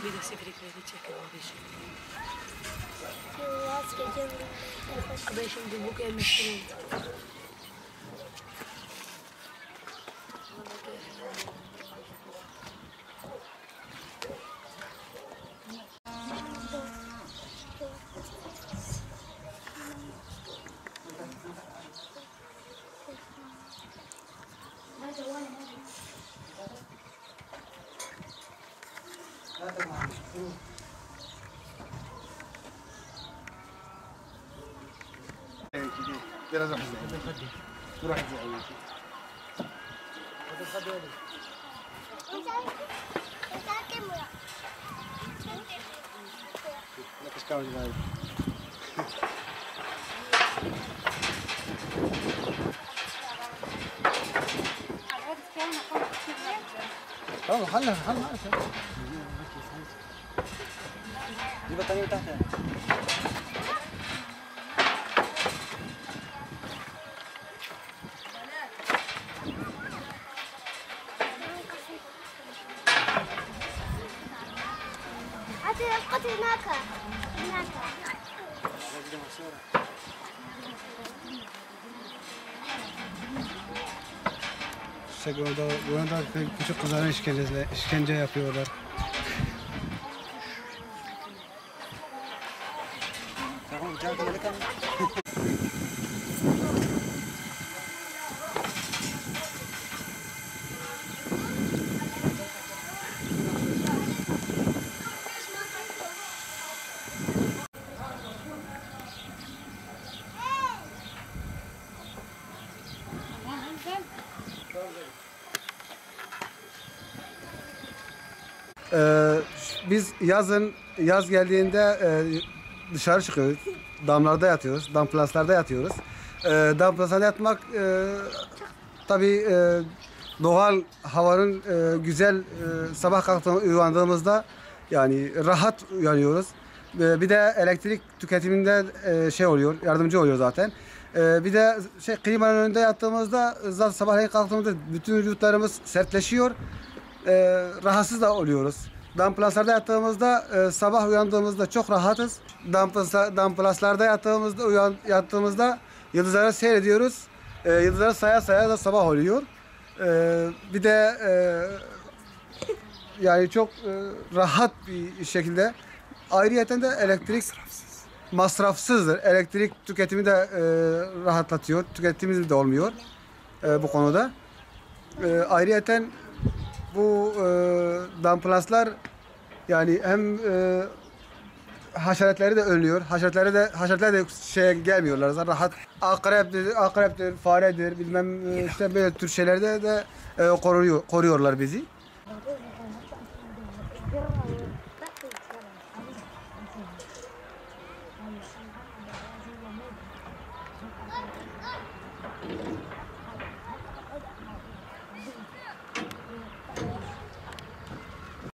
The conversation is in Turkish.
Bir de seferikleri çekin o beşi. Ben şimdi bu gelmiştim. biraz rahat edin. Rahat edin. Tamam, حلها دي بطانية تحتها. هاتي القط هناك هناك. Burada küçük kızlara işkence yapıyorlar. Biz yaz geldiğinde dışarı çıkıyoruz. Damlarda yatıyoruz. Damplaslarda yatıyoruz. Damplaslarda yatmak tabii doğal havanın güzel sabah uyandığımızda yani rahat uyanıyoruz. Bir de elektrik tüketiminde oluyor, yardımcı oluyor zaten. Bir de klimanın önünde yattığımızda zaten sabahleyin kalktığımızda bütün vücutlarımız sertleşiyor. Rahatsız da oluyoruz. Damplaslarda yattığımızda sabah uyandığımızda çok rahatız. Damplaslarda yattığımızda yıldızları seyrediyoruz. Yıldızları saya saya da sabah oluyor. Bir de yani çok rahat bir şekilde. Ayrıyeten de elektrik masrafsızdır. Elektrik tüketimi de rahatlatıyor. Tüketimimiz de olmuyor bu konuda. Ayrıyeten bu damplaslar yani hem haşeratları da önlüyor. Haşeratlar da gelmiyorlar. Zaten rahat akreptir, faredir, bilmem işte böyle tür şeylerde de koruyorlar bizi.